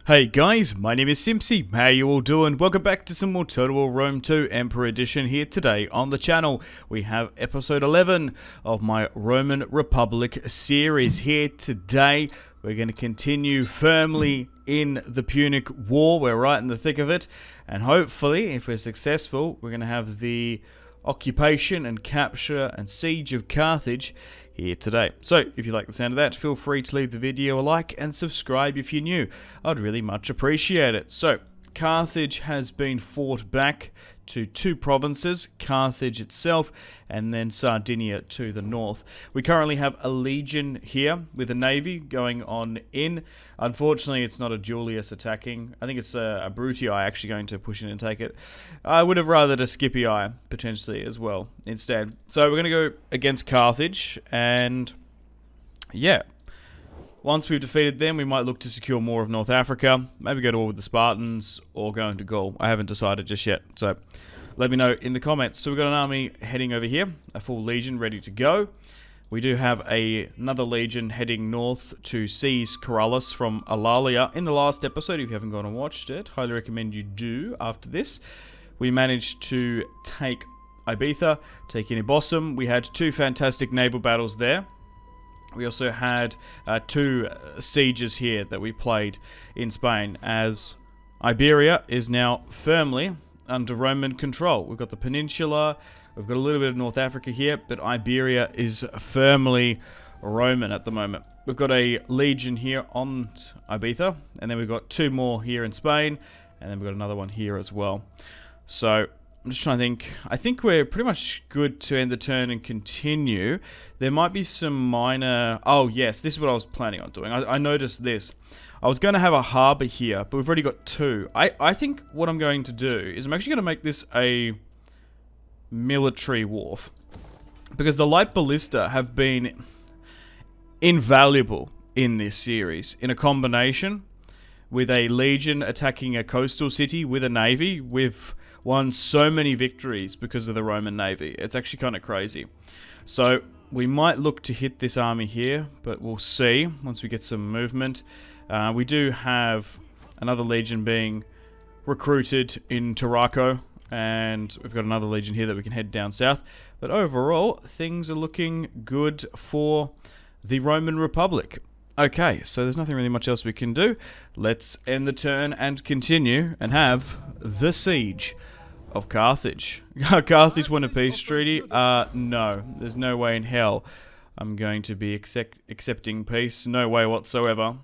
Hey guys, my name is Simpzy. How you all doing? Welcome back to some more Total War Rome 2 Emperor Edition here today on the channel. We have episode 11 of my Roman Republic series here today. We're going to continue firmly in the Punic War. We're right in the thick of it. And hopefully, if we're successful, we're going to have the occupation and capture and siege of Carthage here today. So, if you like the sound of that, feel free to leave the video a like and subscribe if you're new. I'd really much appreciate it. So, Carthage has been fought back to two provinces, Carthage itself and then Sardinia to the north. We currently have a legion here with a navy going on in. Unfortunately, it's not a Julius attacking. I think it's a Brutii actually going to push in and take it. I would have rather a Scipii potentially as well instead. So we're going to go against Carthage, and yeah. Once we've defeated them, we might look to secure more of North Africa. Maybe go to war with the Spartans or go into Gaul. I haven't decided just yet, so let me know in the comments. So we've got an army heading over here, a full legion ready to go. We do have another legion heading north to seize Corollas from Alalia. In the last episode, if you haven't gone and watched it, highly recommend you do after this. We managed to take Ibiza, take Inibossum. We had two fantastic naval battles there. We also had two sieges here that we played in Spain, as Iberia is now firmly under Roman control. We've got the peninsula, we've got a little bit of North Africa here, but Iberia is firmly Roman at the moment. We've got a legion here on Ibiza, and then we've got two more here in Spain, and then we've got another one here as well. So I'm just trying to think. I think we're pretty much good to end the turn and continue. There might be some minor... Oh, yes. This is what I was planning on doing. I noticed this. I was going to have a harbour here, but we've already got two. I think what I'm going to do is I'm actually going to make this a military wharf. Because the light ballista have been invaluable in this series. In a combination with a legion attacking a coastal city with a navy, we've won so many victories because of the Roman navy. It's actually kind of crazy. So we might look to hit this army here, but we'll see once we get some movement. We do have another legion being recruited in Tarraco, and we've got another legion here that we can head down south. But overall, things are looking good for the Roman Republic. Okay, so there's nothing really much else we can do. Let's end the turn and continue and have the siege of Carthage. Carthage won a peace treaty? No. There's no way in hell I'm going to be accepting peace. No way whatsoever.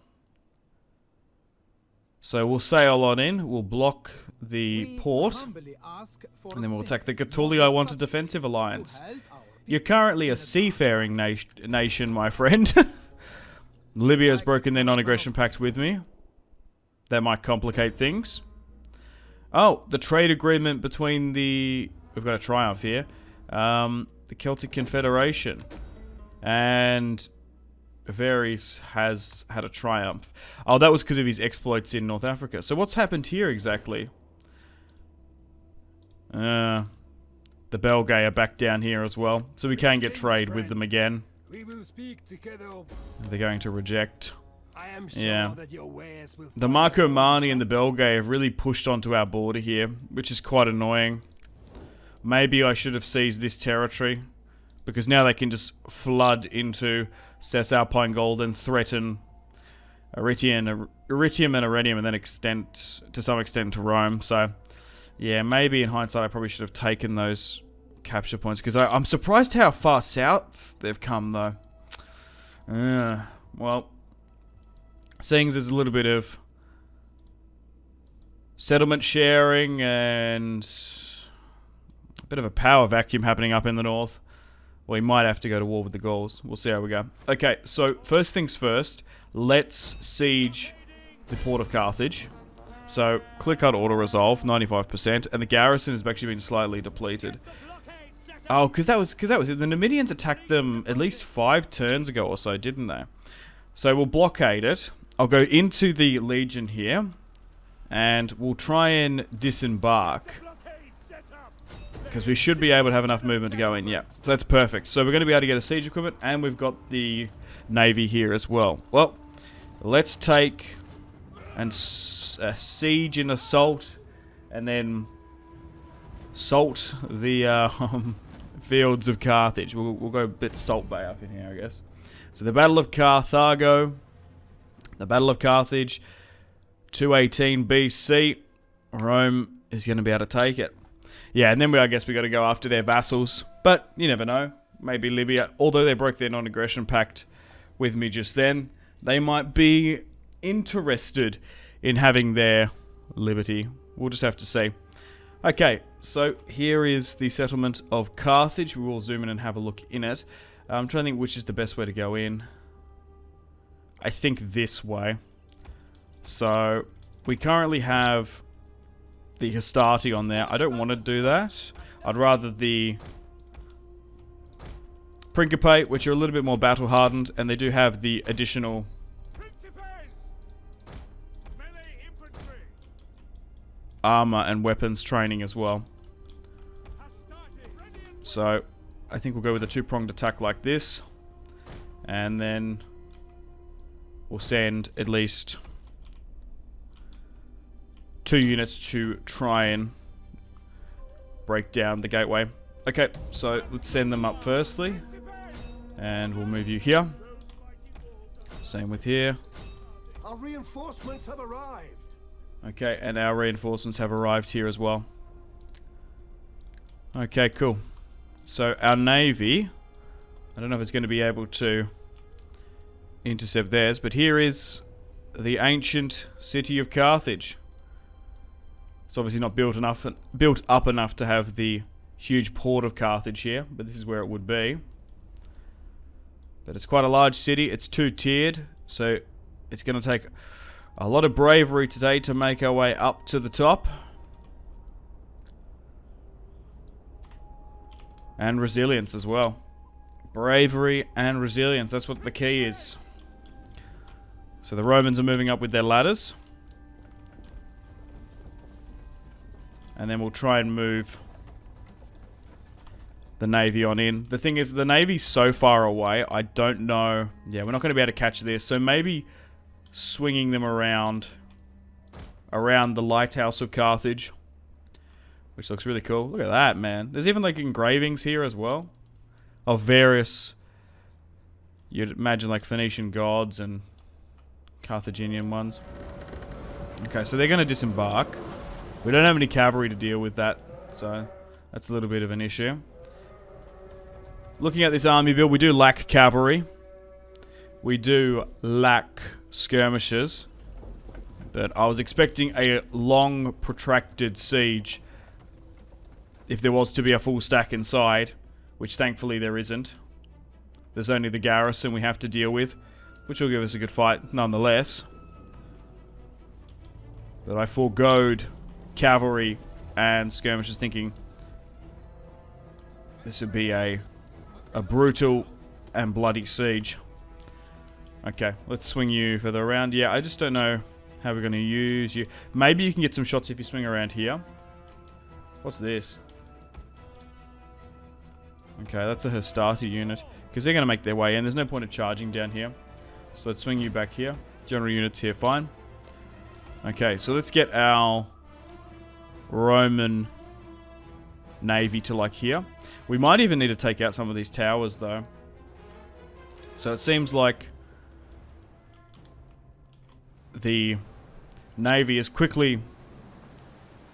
So we'll sail on in. We'll block the port. And then we'll attack the Gaetuli. I want a defensive alliance. You're currently a seafaring nation, my friend. Libya has broken their non-aggression pact with me. That might complicate things. Oh, the trade agreement between the... We've got a triumph here. The Celtic Confederation. And Varys has had a triumph. Oh, that was because of his exploits in North Africa. So what's happened here exactly? The Belgae are back down here as well. So we can get trade with them again. They're going to reject. Yeah. The Marcomanni and the Belgae have really pushed onto our border here, which is quite annoying. Maybe I should have seized this territory, because now they can just flood into Cisalpine Gold and threaten Arretium and Arrhenium, and then extend to some extent to Rome. So, yeah, maybe in hindsight I probably should have taken those capture points, because I'm surprised how far south they've come, though. Well, seeing as there's a little bit of settlement sharing and a bit of a power vacuum happening up in the north, we might have to go to war with the Gauls. We'll see how we go. Okay, so first things first, let's siege the port of Carthage. So, clear-cut auto-resolve, 95%, and the garrison has actually been slightly depleted. Oh, because that was it. The Numidians attacked them at least 5 turns ago or so, didn't they? So we'll blockade it. I'll go into the legion here, and we'll try and disembark, because we should be able to have enough movement to go in. Yeah, so that's perfect. So we're going to be able to get a siege equipment, and we've got the navy here as well. Well, let's take and siege and assault, and then salt the fields of Carthage. We'll go a bit Salt Bay up in here, I guess. So the Battle of Carthago, the Battle of Carthage, 218 BC. Rome is going to be able to take it. Yeah, and then I guess we got to go after their vassals. But you never know. Maybe Libya, although they broke their non-aggression pact with me just then, they might be interested in having their liberty. We'll just have to see. Okay, so here is the settlement of Carthage. We will zoom in and have a look in it. I'm trying to think which is the best way to go in. I think this way. So we currently have the Hastati on there. I don't want to do that. I'd rather the Principe, which are a little bit more battle hardened, and they do have the additional armor and weapons training as well. So I think we'll go with a two-pronged attack like this, and then we'll send at least 2 units to try and break down the gateway. Okay, so let's send them up firstly, and we'll move you here. Same with here. Our reinforcements have arrived. Okay, and our reinforcements have arrived here as well. Okay, cool. So our navy, I don't know if it's going to be able to intercept theirs, but here is the ancient city of Carthage. It's obviously not built up enough to have the huge port of Carthage here, but this is where it would be. But it's quite a large city. It's 2-tiered, so it's going to take a lot of bravery today to make our way up to the top. And resilience as well. Bravery and resilience, that's what the key is. So the Romans are moving up with their ladders. And then we'll try and move the navy on in. The thing is, the navy's so far away, I don't know. Yeah, we're not going to be able to catch this. So maybe swinging them around the lighthouse of Carthage, which looks really cool. Look at that, man. There's even like engravings here as well of various, you'd imagine like Phoenician gods and Carthaginian ones. Okay, so they're going to disembark. We don't have any cavalry to deal with that, so that's a little bit of an issue. Looking at this army build, we do lack cavalry. We do lack skirmishers. But I was expecting a long, protracted siege if there was to be a full stack inside, which thankfully there isn't. There's only the garrison we have to deal with, which will give us a good fight nonetheless. But I foregoed cavalry and skirmishers, thinking this would be a brutal and bloody siege. Okay, let's swing you further around. Yeah, I just don't know how we're going to use you. Maybe you can get some shots if you swing around here. What's this? Okay, that's a Hastati unit, because they're going to make their way in. There's no point of charging down here. So let's swing you back here. General units here, fine. Okay, so let's get our Roman navy to like here. We might even need to take out some of these towers though. So it seems like the navy has quickly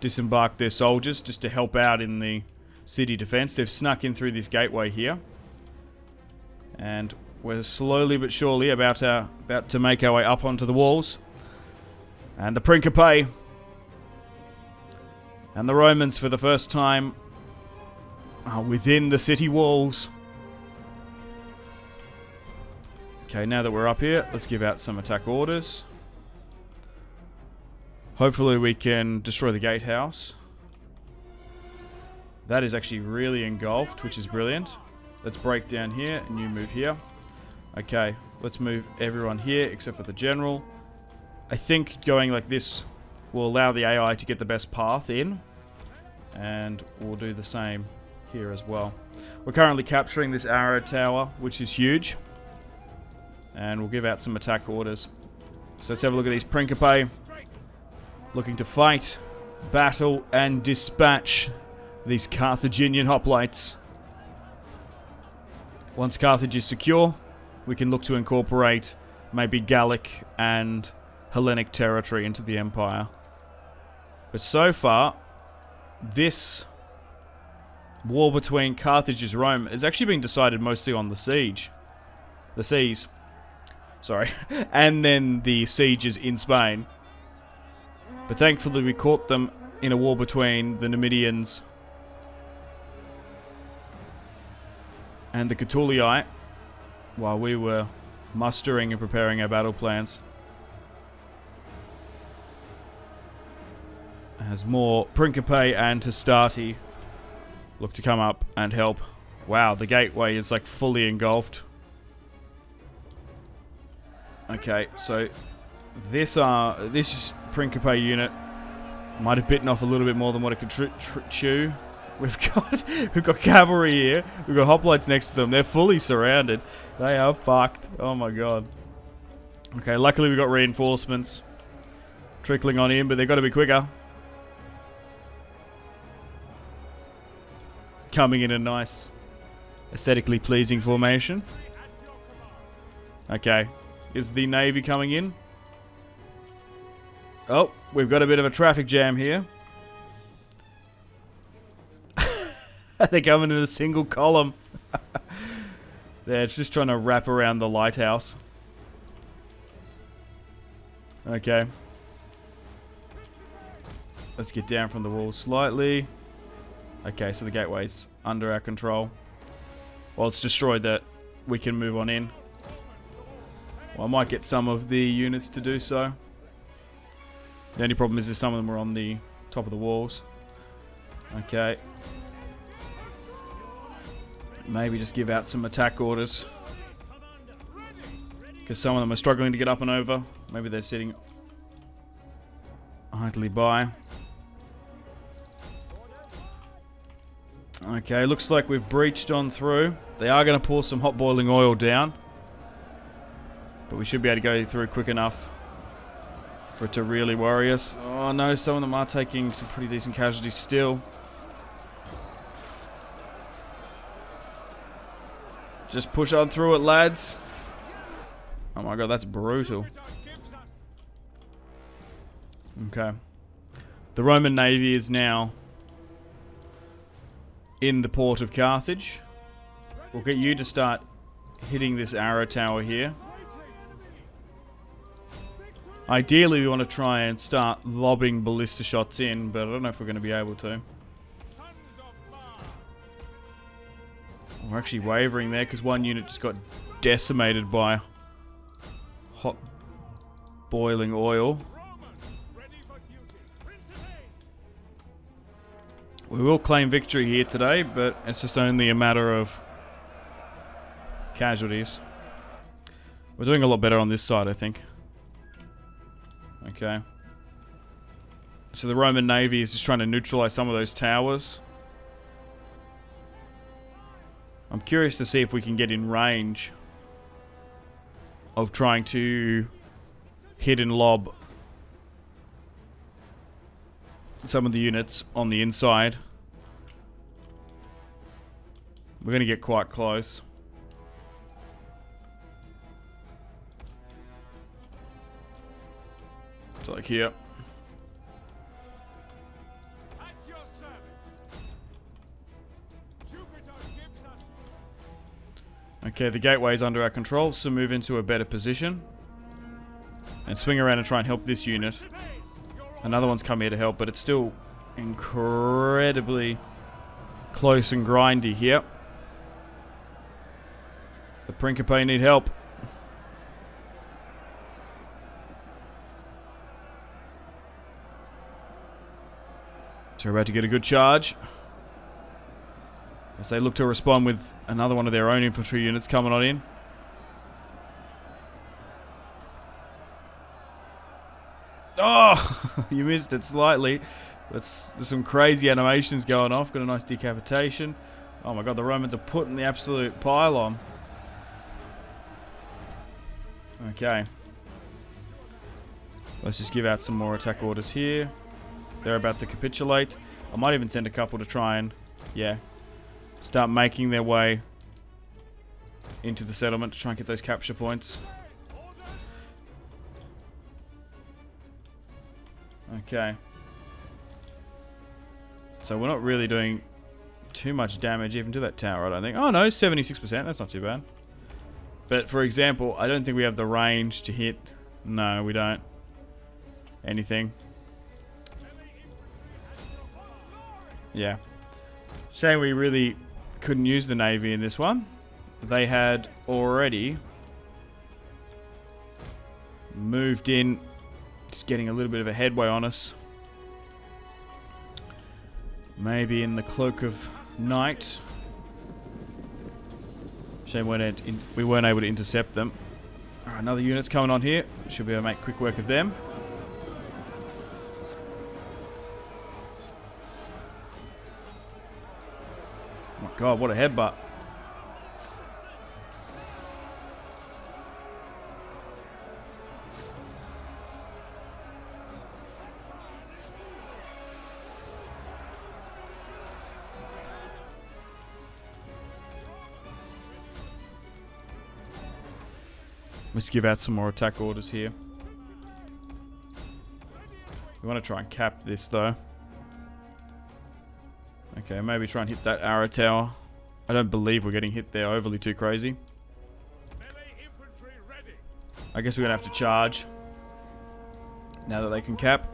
disembarked their soldiers just to help out in the city defense. They've snuck in through this gateway here, and we're slowly but surely about to make our way up onto the walls. And the Principe and the Romans, for the first time, are within the city walls. Okay, now that we're up here, let's give out some attack orders. Hopefully we can destroy the gatehouse. That is actually really engulfed, which is brilliant. Let's break down here, and you move here. Okay, let's move everyone here except for the general. I think going like this will allow the AI to get the best path in, and we'll do the same here as well. We're currently capturing this arrow tower, which is huge, and we'll give out some attack orders. So let's have a look at these Principe. looking to fight, battle, and dispatch these Carthaginian hoplites. Once Carthage is secure, we can look to incorporate maybe Gallic and Hellenic territory into the empire. But so far, this war between Carthage and Rome has actually been decided mostly on the siege. The seas. Sorry. And then the sieges in Spain. But thankfully we caught them in a war between the Numidians and the Catulii while we were mustering and preparing our battle plans. As more Principe and Hastati look to come up and help. Wow, the gateway is like fully engulfed. Okay, so this Principe unit might have bitten off a little bit more than what it could chew. We've got cavalry here. We've got hoplites next to them. They're fully surrounded. They are fucked. Oh my god. Okay, luckily we got reinforcements trickling on in, but they've got to be quicker. Coming in a nice, aesthetically pleasing formation. Okay, is the Navy coming in? Oh, we've got a bit of a traffic jam here. They're coming in a single column. They're just trying to wrap around the lighthouse. Okay. Let's get down from the wall slightly. Okay, so the gateway's under our control. Well, it's destroyed that. We can move on in. Well, I might get some of the units to do so. The only problem is if some of them are on the top of the walls. Okay. Maybe just give out some attack orders. Because some of them are struggling to get up and over. Maybe they're sitting idly by. Okay, looks like we've breached on through. They are going to pour some hot boiling oil down. But we should be able to go through quick enough for it to really worry us. Oh no, some of them are taking some pretty decent casualties still. Just push on through it, lads. Oh my god, that's brutal. Okay. The Roman Navy is now in the port of Carthage. We'll get you to start hitting this arrow tower here. Ideally, we want to try and start lobbing ballista shots in, but I don't know if we're going to be able to. We're actually wavering there because one unit just got decimated by hot boiling oil. We will claim victory here today, but it's just only a matter of casualties. We're doing a lot better on this side, I think. Okay. So the Roman Navy is just trying to neutralize some of those towers. I'm curious to see if we can get in range of trying to hit and lob some of the units on the inside. We're going to get quite close. It's like here. Okay, the gateway's under our control, so move into a better position. And swing around and try and help this unit. Another one's come here to help, but it's still incredibly close and grindy here. The Principe need help. So we're about to get a good charge. As they look to respond with another one of their own infantry units coming on in. Oh! You missed it slightly. There's some crazy animations going off. Got a nice decapitation. Oh my god, the Romans are putting the absolute pile on. Let's just give out some more attack orders here. They're about to capitulate. I might even send a couple to try and, yeah, start making their way into the settlement to try and get those capture points. Okay. So we're not really doing too much damage even to that tower, I don't think. Oh no, 76%. That's not too bad. But for example, I don't think we have the range to hit. No, we don't. Anything. Yeah. Shame we really couldn't use the Navy in this one. They had already moved in, just getting a little bit of a headway on us. Maybe in the cloak of night. Shame we weren't able to intercept them. Alright, another unit's coming on here. Should be able to make quick work of them. Oh my god, what a headbutt. Let's give out some more attack orders here. We want to try and cap this though. Okay, maybe try and hit that arrow tower. I don't believe we're getting hit there overly too crazy. I guess we're going to have to charge. Now that they can cap.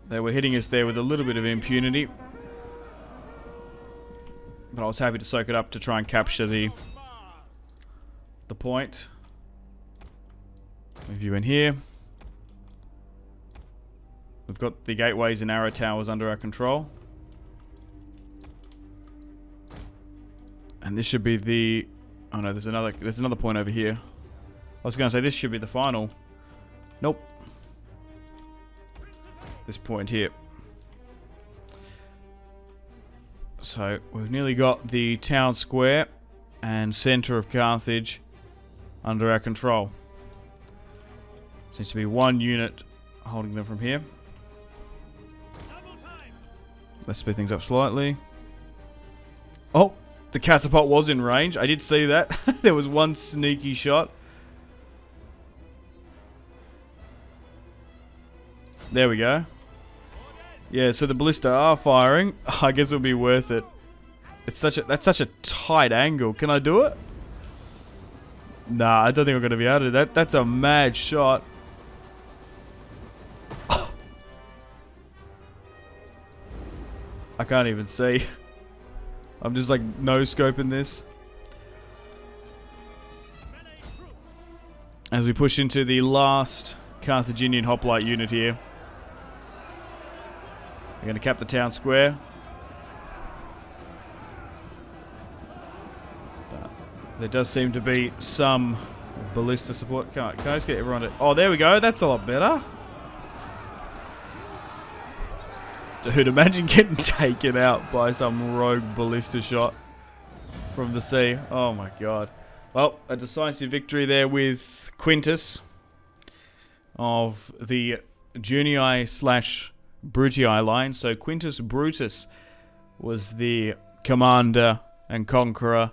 They were hitting us there with a little bit of impunity. But I was happy to soak it up to try and capture the point. Move you in here. We've got the gateways and arrow towers under our control. And this should be the... Oh no, there's another point over here. I was going to say this should be the final. Nope. This point here. So, we've nearly got the town square and center of Carthage under our control. Seems to be one unit holding them from here. Let's speed things up slightly. Oh, the catapult was in range. I did see that. There was one sneaky shot. There we go. Yeah, so the ballista are firing. I guess it'll be worth it. That's such a tight angle. Can I do it? Nah, I don't think we're going to be able to do that. That's a mad shot. I can't even see. I'm just like no-scoping this. As we push into the last Carthaginian hoplite unit here. We're going to cap the town square. There does seem to be some ballista support. Can I just get everyone to... Oh, there we go. That's a lot better. Dude, imagine getting taken out by some rogue ballista shot from the sea. Oh my god. Well, a decisive victory there with Quintus of the Junii/Brutii line. So Quintus Brutus was the commander and conqueror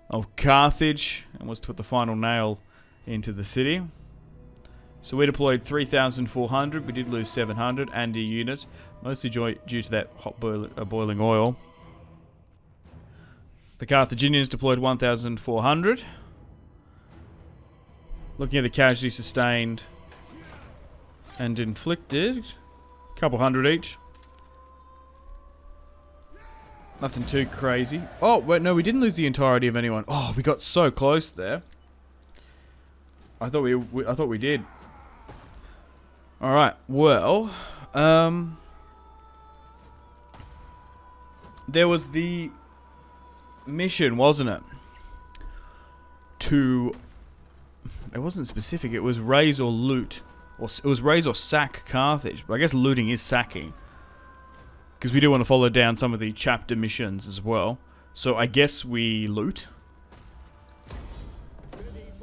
of Carthage and was to put the final nail into the city. So we deployed 3,400. We did lose 700 and a unit, mostly due to that hot boiling oil. The Carthaginians deployed 1,400. Looking at the casualties sustained and inflicted, a couple hundred each. Nothing too crazy. Oh, wait, no, we didn't lose the entirety of anyone. Oh, we got so close there. I thought we did. All right. Well, there was the mission, wasn't it? It wasn't specific. It was raise or loot, or it was raise or sack Carthage. But I guess looting is sacking. Because we do want to follow down some of the chapter missions as well. So I guess we loot.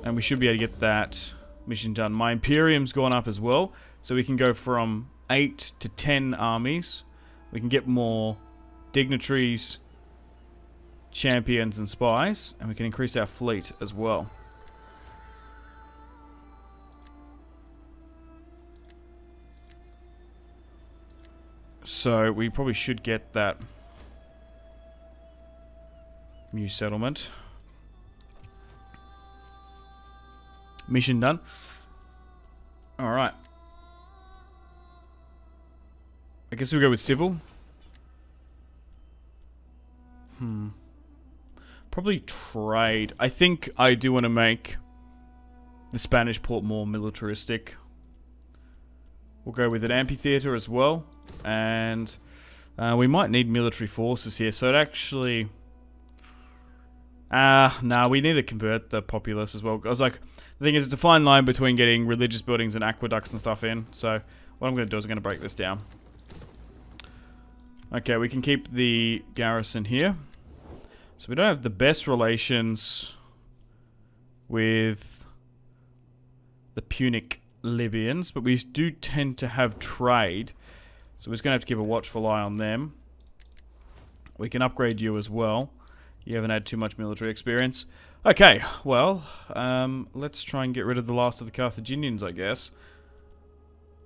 And we should be able to get that Mission done. My Imperium's gone up as well. So we can go from 8 to 10 armies. We can get more dignitaries, champions, and spies. And we can increase our fleet as well. So we probably should get that new settlement. Mission done. Alright. I guess we'll go with civil. Probably trade. I think I do want to make the Spanish port more militaristic. We'll go with an amphitheater as well. And we might need military forces here. So it actually... nah, we need to convert the populace as well. I was like, the thing is, it's a fine line between getting religious buildings and aqueducts and stuff in. So what I'm going to do is I'm going to break this down. Okay, we can keep the garrison here. So we don't have the best relations with the Punic Libyans, but we do tend to have trade. So we're just going to have to keep a watchful eye on them. We can upgrade you as well. You haven't had too much military experience. Okay, well, let's try and get rid of the last of the Carthaginians, I guess.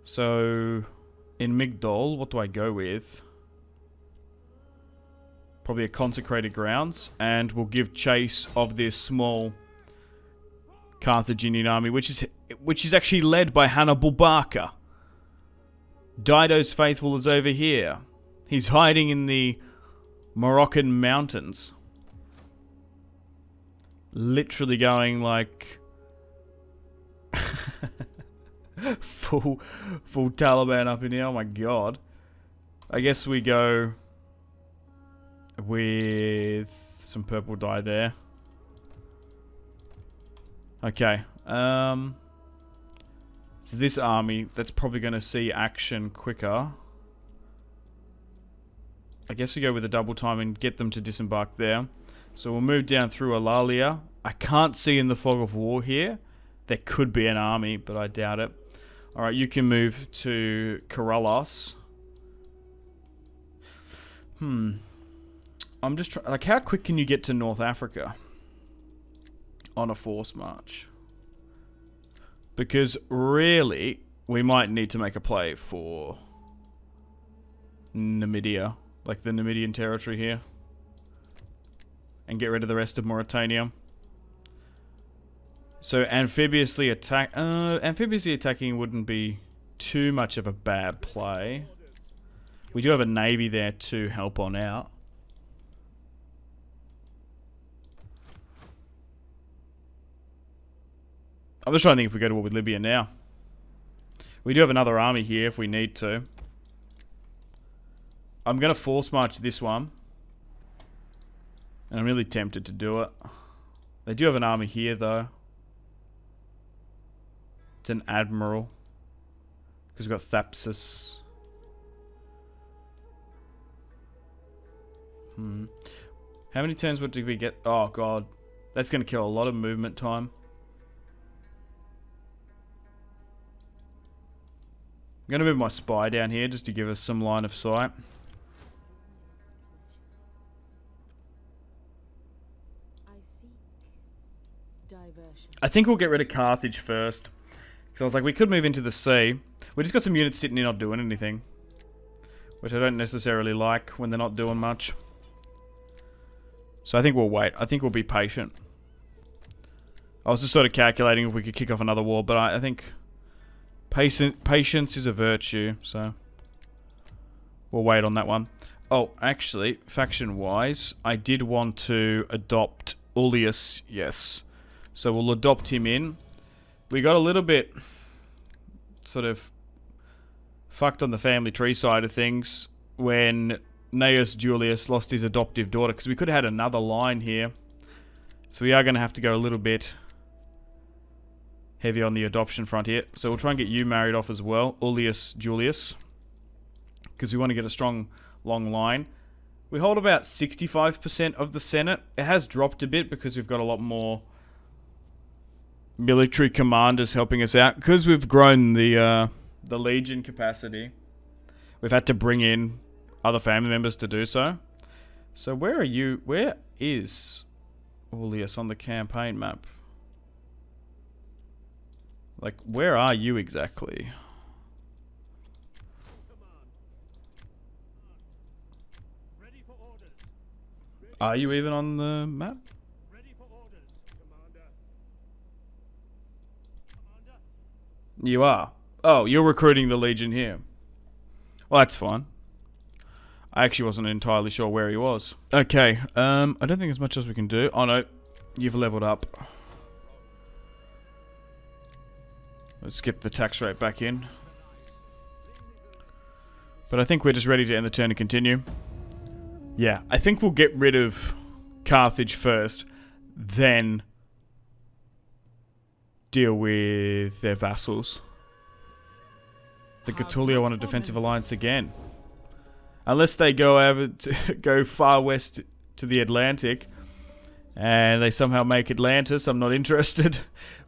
So, in Migdol, what do I go with? Probably a consecrated grounds, and we'll give chase of this small Carthaginian army, which is actually led by Hannibal Barca. Dido's faithful is over here. He's hiding in the Moroccan mountains. Literally going like full Taliban up in here. Oh my god. I guess we go with some purple dye there. Okay. So this army, that's probably going to see action quicker. I guess we go with a double time and get them to disembark there. So we'll move down through Alalia. I can't see in the fog of war here. There could be an army, but I doubt it. Alright, you can move to Karalos. I'm just trying... Like, how quick can you get to North Africa on a force march? Because, really, we might need to make a play for Numidia. Like, the Numidian territory here. And get rid of the rest of Mauritania. So, amphibiously attacking wouldn't be too much of a bad play. We do have a navy there to help on out. I'm just trying to think if we go to war with Libya now. We do have another army here if we need to. I'm going to force march this one. And I'm really tempted to do it. They do have an army here though. It's an admiral. Because we've got Thapsus. How many turns did we get? Oh god. That's going to kill a lot of movement time. I'm going to move my spy down here just to give us some line of sight. I think we'll get rid of Carthage first. Because I was like, we could move into the sea. We just got some units sitting here not doing anything. Which I don't necessarily like when they're not doing much. So I think we'll wait. I think we'll be patient. I was just sort of calculating if we could kick off another war, but I think patience is a virtue, so we'll wait on that one. Oh, actually, faction-wise, I did want to adopt Ullius, yes. So we'll adopt him in. We got a little bit sort of fucked on the family tree side of things when Gnaeus Julius lost his adoptive daughter, because we could have had another line here. So we are going to have to go a little bit heavy on the adoption front here. So we'll try and get you married off as well, Ullius Julius, because we want to get a strong, long line. We hold about 65% of the Senate. It has dropped a bit because we've got a lot more military commanders helping us out. Because we've grown the legion capacity, we've had to bring in other family members to do so. So where are you? Where is Aulus on the campaign map? Like, where are you exactly? Are you even on the map? Ready for orders, Commander. You are. Oh, you're recruiting the Legion here. Well, that's fine. I actually wasn't entirely sure where he was. Okay, I don't think there's much else we can do. Oh no, you've leveled up. Let's get the tax rate back in. But I think we're just ready to end the turn and continue. Yeah, I think we'll get rid of Carthage first, then deal with their vassals. The Gatulia want a defensive alliance again. Unless they go over to go far west to the Atlantic and they somehow make Atlantis, I'm not interested.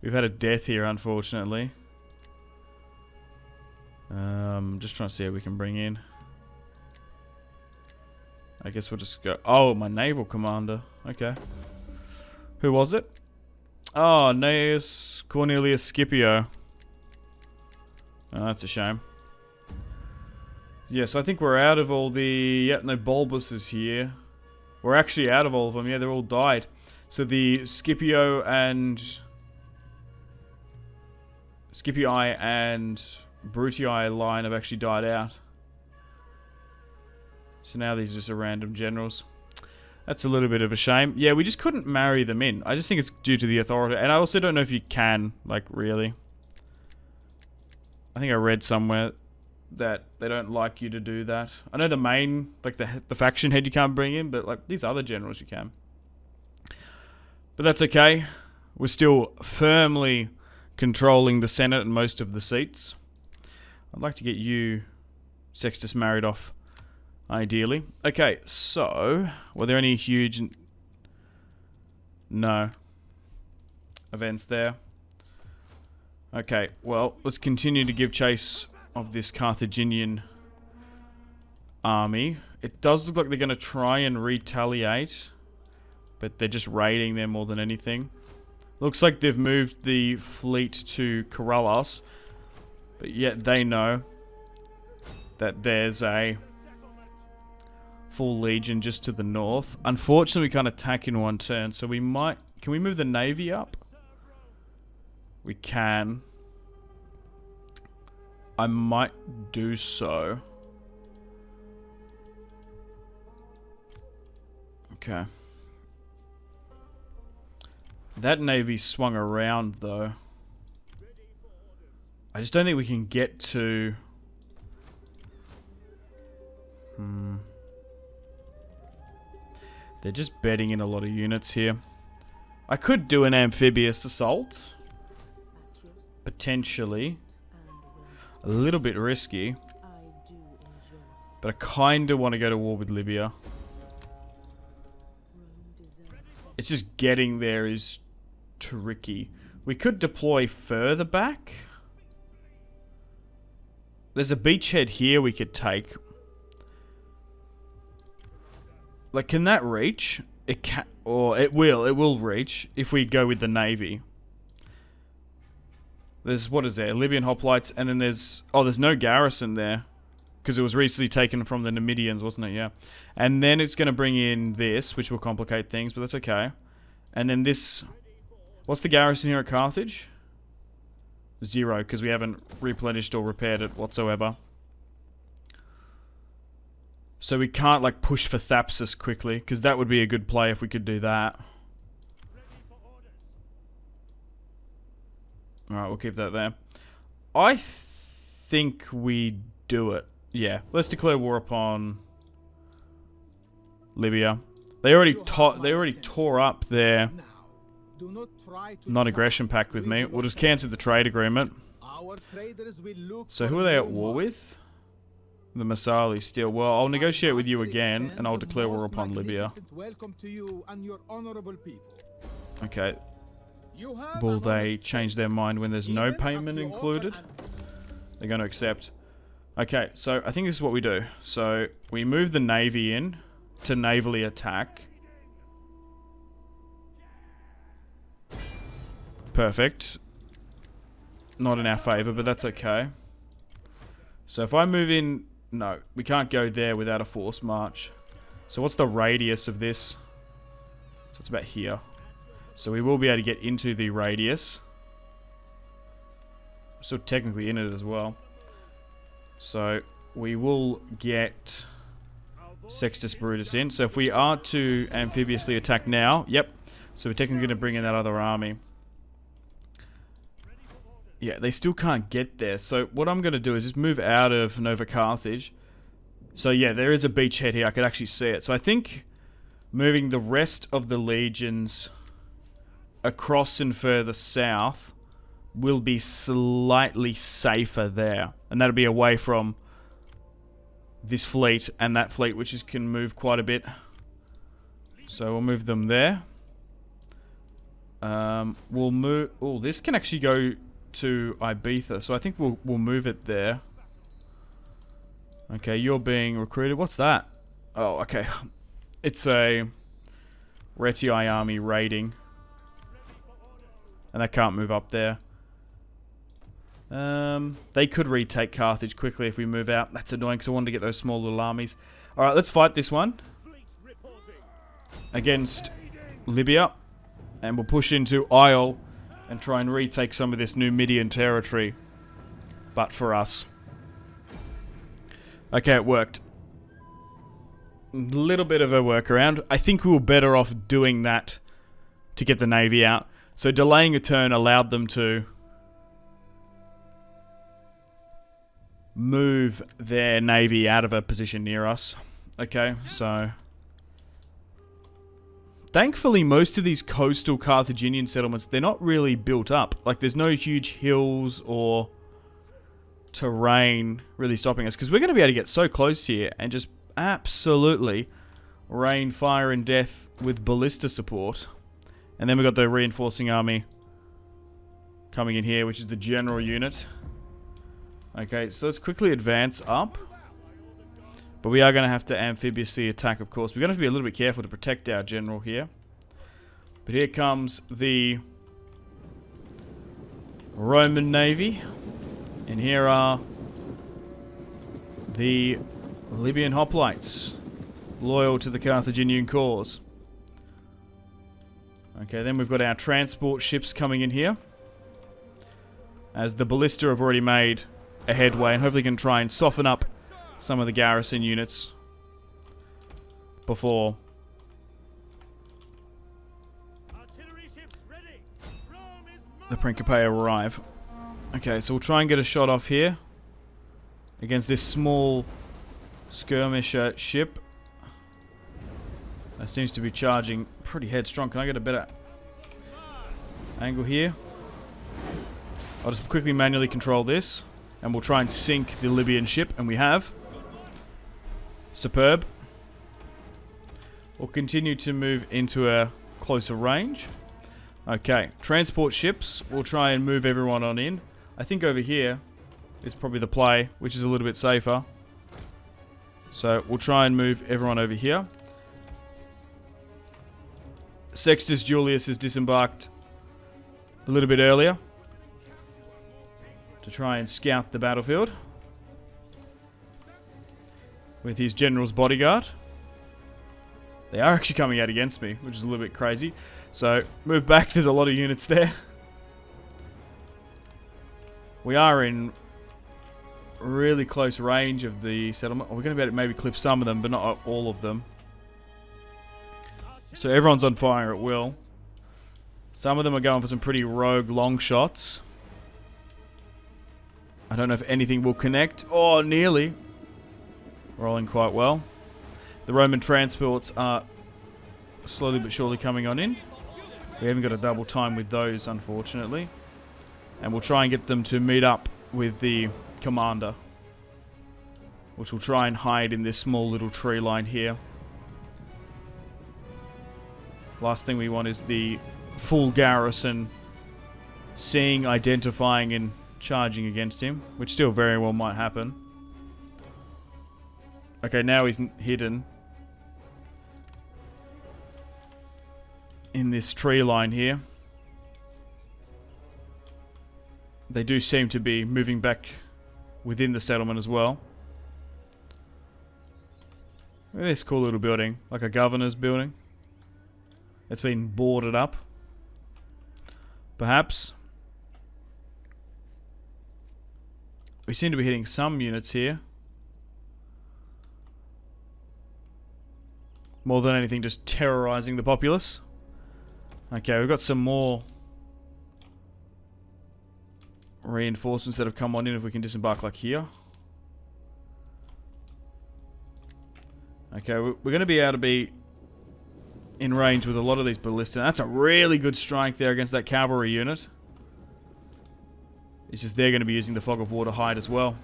We've had a death here, unfortunately. Just trying to see how we can bring in. I guess we'll just go... Oh, my naval commander. Okay. Who was it? Oh, Gnaeus Cornelius Scipio. Oh, that's a shame. Yeah, so I think we're out of all the... Yeah, no, Bulbus is here. We're actually out of all of them. Yeah, they're all died. So the Scipio and... Scipii and Brutii line have actually died out. So now these are just random generals. That's a little bit of a shame. Yeah, we just couldn't marry them in. I just think it's due to the authority. And I also don't know if you can, like, really. I think I read somewhere that they don't like you to do that. I know the main, like, the faction head you can't bring in, but, like, these other generals you can. But that's okay. We're still firmly controlling the Senate and most of the seats. I'd like to get you, Sextus, married off. Ideally. Okay, so... Were there any huge... No. Events there. Okay, well, let's continue to give chase of this Carthaginian army. It does look like they're going to try and retaliate, but they're just raiding them more than anything. Looks like they've moved the fleet to corral us, but yet they know that there's a full legion just to the north. Unfortunately, we can't attack in one turn, so we might... Can we move the navy up? We can. I might do so. Okay. That navy swung around, though. I just don't think we can get to... They're just bedding in a lot of units here. I could do an amphibious assault. Potentially. A little bit risky. But I kind of want to go to war with Libya. It's just getting there is tricky. We could deploy further back. There's a beachhead here we could take. Like, can that reach? It can, or it will reach if we go with the navy. There's, what is there? Libyan hoplites, and then there's no garrison there. Because it was recently taken from the Numidians, wasn't it? Yeah. And then it's going to bring in this, which will complicate things, but that's okay. And then this... What's the garrison here at Carthage? 0, because we haven't replenished or repaired it whatsoever. So we can't, like, push for Thapsus quickly, because that would be a good play if we could do that. Alright, we'll keep that there. I think we do it. Yeah, let's declare war upon Libya. They already tore up their non-aggression pact with me. We'll just cancel the trade agreement. So who are they at war with? The Masali still. Well, I'll negotiate with you again, and I'll declare war upon Libya. Okay. will they change their mind when there's no payment included? They're going to accept. Okay, so I think this is what we do. So we move the navy in to navally attack. Perfect. Not in our favor, but that's okay. So if I move in... No, we can't go there without a forced march. So what's the radius of this? So it's about here. So we will be able to get into the radius. Still technically in it as well. So we will get Sextus Brutus in. So if we are to amphibiously attack now, yep. So we're technically going to bring in that other army. Yeah, they still can't get there. So what I'm going to do is just move out of Nova Carthage. So yeah, there is a beachhead here. I could actually see it. So I think moving the rest of the legions across and further south will be slightly safer there. And that'll be away from this fleet and that fleet, which can move quite a bit. So we'll move them there. We'll move... Oh, this can actually go to Ibiza, so I think we'll move it there. Okay, you're being recruited. What's that? Oh, okay. It's a Retii army raiding. And they can't move up there. They could retake Carthage quickly if we move out. That's annoying because I wanted to get those small little armies. Alright, let's fight this one. Against Libya. And we'll push into Isle and try and retake some of this Numidian territory. But for us. Okay, it worked. A little bit of a workaround. I think we were better off doing that to get the navy out. So delaying a turn allowed them to move their navy out of a position near us. Okay, so... Thankfully, most of these coastal Carthaginian settlements, they're not really built up. Like, there's no huge hills or terrain really stopping us. Because we're going to be able to get so close here and just absolutely rain fire and death with ballista support. And then we've got the reinforcing army coming in here, which is the general unit. Okay, so let's quickly advance up. But we are going to have to amphibiously attack, of course. We're going to have to be a little bit careful to protect our general here. But here comes the Roman Navy. And here are the Libyan hoplites, loyal to the Carthaginian cause. Okay, then we've got our transport ships coming in here. As the ballista have already made a headway and hopefully can try and soften up some of the garrison units before the Principe arrive. Okay, so we'll try and get a shot off here against this small skirmisher ship. That seems to be charging pretty headstrong. Can I get a better angle here? I'll just quickly manually control this and we'll try and sink the Libyan ship, and we have. Superb. We'll continue to move into a closer range. Okay, transport ships. We'll try and move everyone on in. I think over here is probably the play, which is a little bit safer. So we'll try and move everyone over here. Sextus Julius has disembarked a little bit earlier to try and scout the battlefield with his general's bodyguard. They are actually coming out against me, which is a little bit crazy. So, move back. There's a lot of units there. We are in really close range of the settlement. We're going to be able to maybe clip some of them, but not all of them. So, everyone's on fire at will. Some of them are going for some pretty rogue long shots. I don't know if anything will connect. Oh, nearly. Rolling quite well. The Roman transports are slowly but surely coming on in. We haven't got a double time with those, unfortunately. And we'll try and get them to meet up with the commander, which will try and hide in this small little tree line here. Last thing we want is the full garrison seeing, identifying, and charging against him, which still very well might happen. Okay, now he's hidden in this tree line here. They do seem to be moving back within the settlement as well. Look at this cool little building, like a governor's building. It's been boarded up. Perhaps. We seem to be hitting some units here. More than anything, just terrorizing the populace. Okay, we've got some more reinforcements that have come on in if we can disembark like here. Okay, we're going to be able to be in range with a lot of these ballistas. That's a really good strike there against that cavalry unit. It's just they're going to be using the fog of war to hide as well.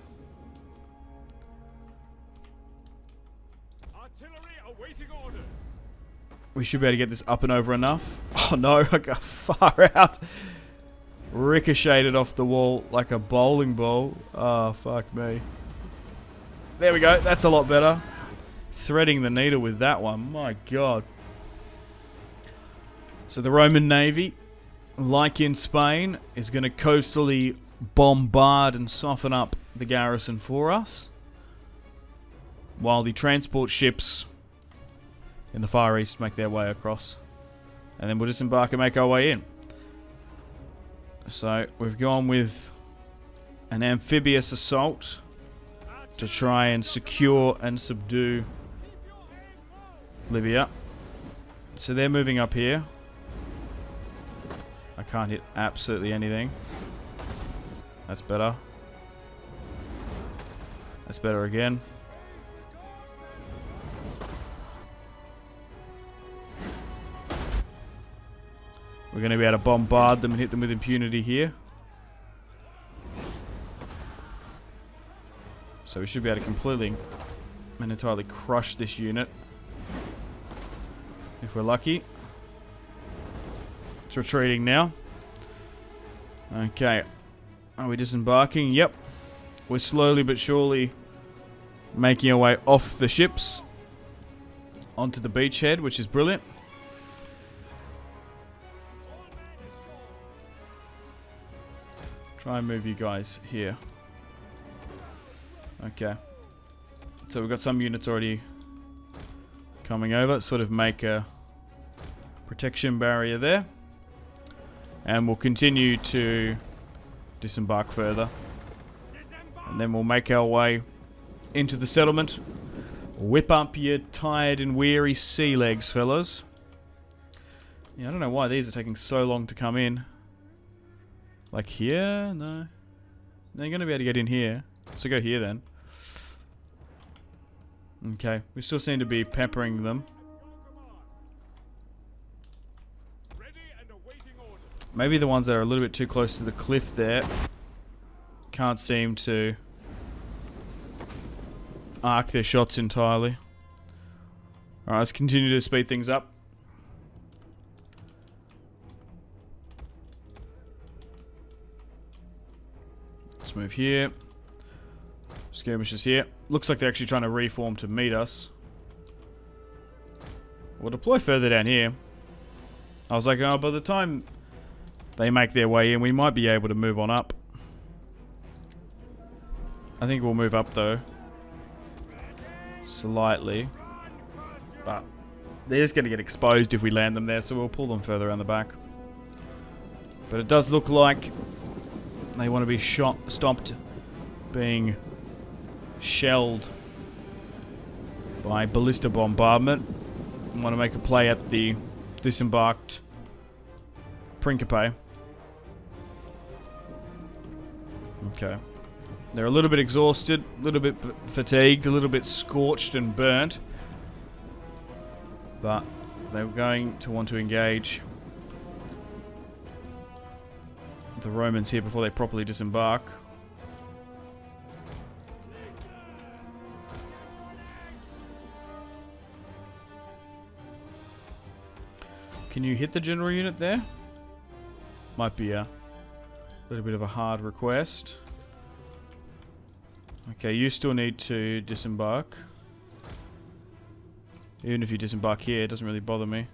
Artillery awaiting orders. We should be able to get this up and over enough. Oh no, I got far out. Ricocheted off the wall like a bowling ball. Oh, fuck me. There we go. That's a lot better. Threading the needle with that one. My god. So the Roman Navy, like in Spain, is going to coastally bombard and soften up the garrison for us, while the transport ships in the Far East make their way across. And then we'll disembark and make our way in. So we've gone with an amphibious assault to try and secure and subdue Libya. So they're moving up here. I can't hit absolutely anything. That's better. That's better again. We're going to be able to bombard them and hit them with impunity here. So we should be able to completely and entirely crush this unit. If we're lucky. It's retreating now. Okay. Are we disembarking? Yep. We're slowly but surely making our way off the ships onto the beachhead, which is brilliant. Try and move you guys here. Okay. So we've got some units already coming over. Sort of make a protection barrier there. And we'll continue to disembark further. And then we'll make our way into the settlement. Whip up your tired and weary sea legs, fellas. Yeah, I don't know why these are taking so long to come in. Like here? No. No, you're going to be able to get in here. So go here then. Okay. We still seem to be peppering them. Maybe the ones that are a little bit too close to the cliff there can't seem to arc their shots entirely. Alright, let's continue to speed things up. Let's move here. Skirmishers here. Looks like they're actually trying to reform to meet us. We'll deploy further down here. I was like, oh, by the time they make their way in, we might be able to move on up. I think we'll move up though. Slightly. But they're just going to get exposed if we land them there, so we'll pull them further around the back. But it does look like they want to be stopped being shelled by ballista bombardment. I want to make a play at the disembarked Principe. Okay. They're a little bit exhausted, a little bit fatigued, a little bit scorched and burnt. But they're going to want to engage the Romans here before they properly disembark. Can you hit the general unit there? Might be a little bit of a hard request. Okay, you still need to disembark. Even if you disembark here, it doesn't really bother me.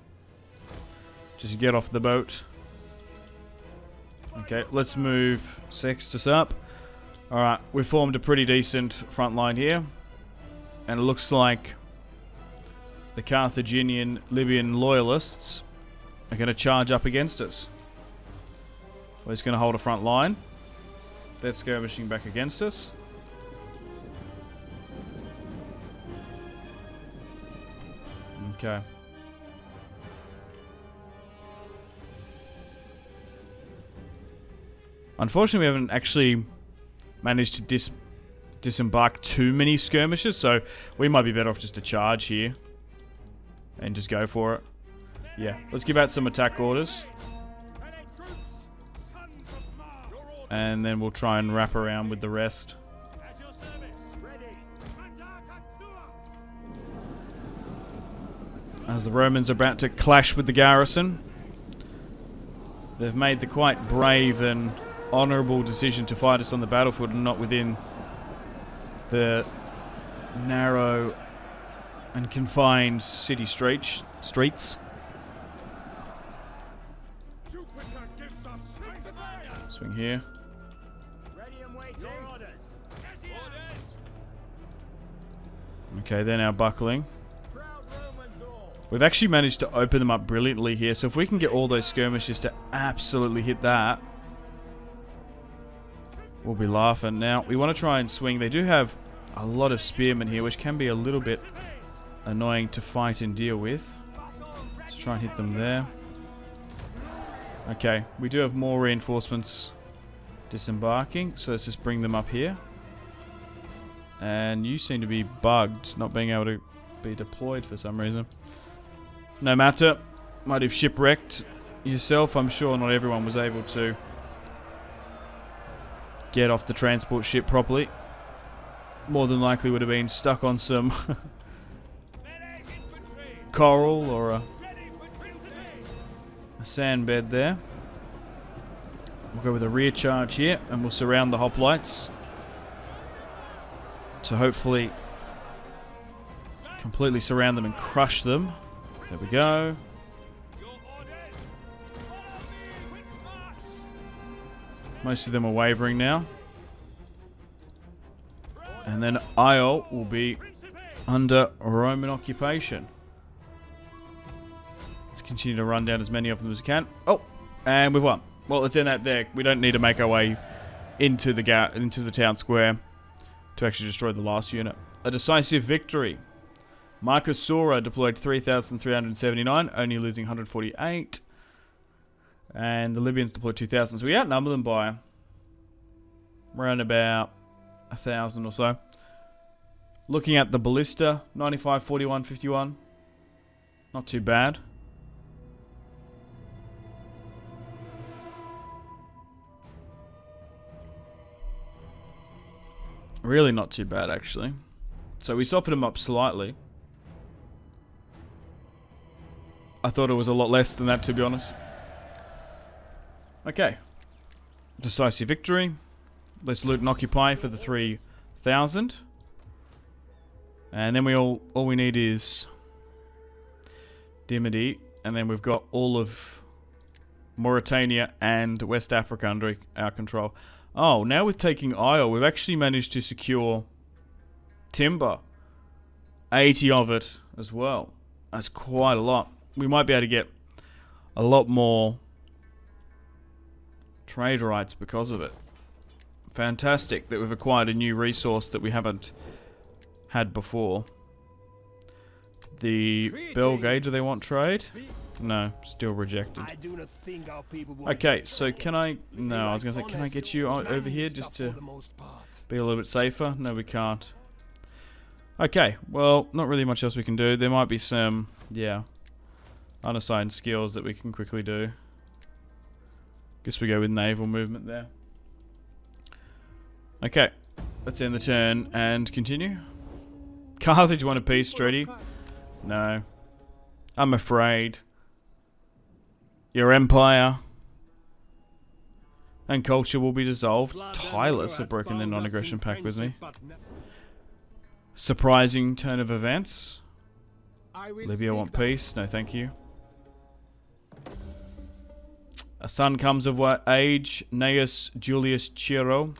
Just get off the boat. Okay, let's move Sextus up. Alright, we've formed a pretty decent front line here. And it looks like the Carthaginian Libyan loyalists are going to charge up against us. We're just going to hold a front line. They're skirmishing back against us. Okay. Unfortunately, we haven't actually managed to disembark too many skirmishes, so we might be better off just to charge here and just go for it. Yeah, let's give out some attack orders. And then we'll try and wrap around with the rest. As the Romans are about to clash with the garrison, they've made the quite brave and honourable decision to fight us on the battlefield and not within the narrow and confined city streets. Swing here. Okay, they're now buckling. We've actually managed to open them up brilliantly here, so if we can get all those skirmishes to absolutely hit that, we'll be laughing. Now, we want to try and swing. They do have a lot of spearmen here, which can be a little bit annoying to fight and deal with. Let's try and hit them there. Okay, we do have more reinforcements disembarking, so let's just bring them up here. And you seem to be bugged, not being able to be deployed for some reason. No matter, might have shipwrecked yourself. I'm sure not everyone was able to get off the transport ship properly. More than likely would have been stuck on some coral or a sand bed there. We'll go with a rear charge here and we'll surround the hoplites to hopefully completely surround them and crush them. There we go. Most of them are wavering now. And then Isle will be under Roman occupation. Let's continue to run down as many of them as we can. Oh, and we've won. Well, let's end that there. We don't need to make our way into the town square to actually destroy the last unit. A decisive victory. Marcus Sora deployed 3,379, only losing 148. And the Libyans deployed 2,000. So we outnumber them by around about 1,000 or so. Looking at the ballista, 95, 41, 51. Not too bad. Really not too bad, actually. So we softened them up slightly. I thought it was a lot less than that, to be honest. Okay. Decisive victory. Let's loot and occupy for the 3,000. And then all we need is Dimity. And then we've got all of Mauritania and West Africa under our control. Oh, now with taking Isle, we've actually managed to secure timber. 80 of it as well. That's quite a lot. We might be able to get a lot more trade rights because of it. Fantastic that we've acquired a new resource that we haven't had before. The Belgay, do they want trade? No, still rejected. Okay, so can I... No, I was going to say, can I get you over here just to be a little bit safer? No, we can't. Okay, well, not really much else we can do. There might be some, yeah, unassigned skills that we can quickly do. Guess we go with naval movement there. Okay, let's end the turn and continue. Carthage want a peace treaty? No. I'm afraid. Your empire And culture will be dissolved. Tyrus have broken their non-aggression pact with me. Surprising turn of events. Libya want peace. No, thank you. A son comes of age. Gnaeus Julius Ciro.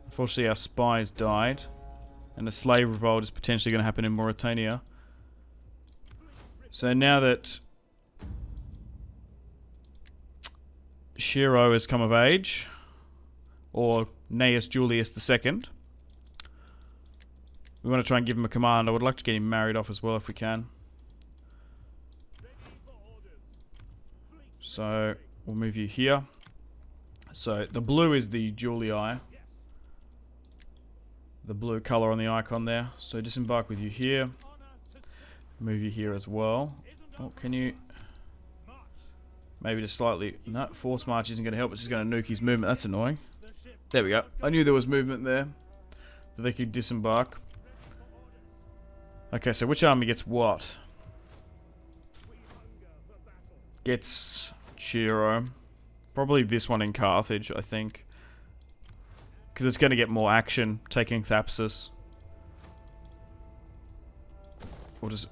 Unfortunately, our spies died. And a slave revolt is potentially going to happen in Mauritania. So now that Shiro has come of age, or Gnaeus Julius II, we want to try and give him a command. I would like to get him married off as well if we can. So we'll move you here. So the blue is the Julii. The blue color on the icon there. So disembark with you here. Move you here as well. Oh, can you... Maybe just slightly... No, force march isn't going to help. It's just going to nuke his movement. That's annoying. There we go. I knew there was movement there. That they could disembark. Okay, so which army gets what? Gets Chiro. Probably this one in Carthage, I think. Because it's going to get more action taking Thapsus. We'll just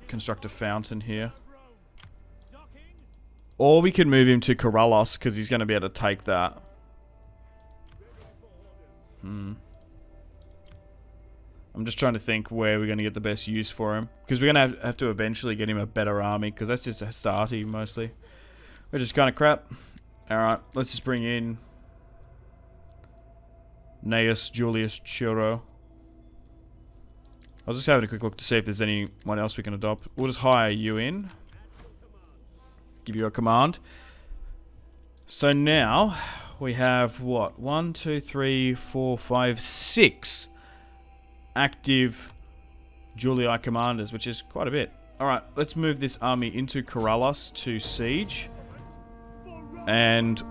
construct a fountain here. Or we could move him to Corellos because he's going to be able to take that. I'm just trying to think where we're going to get the best use for him. Because we're going to have to eventually get him a better army. Because that's just a starty mostly. Which is kind of crap. Alright, let's just bring in Gnaeus Julius Chiro. I was just having a quick look to see if there's anyone else we can adopt. We'll just hire you in. Give you a command. So now we have what? 1, 2, 3, 4, 5, 6 active Julii commanders, which is quite a bit. Alright, let's move this army into Corellos to siege. And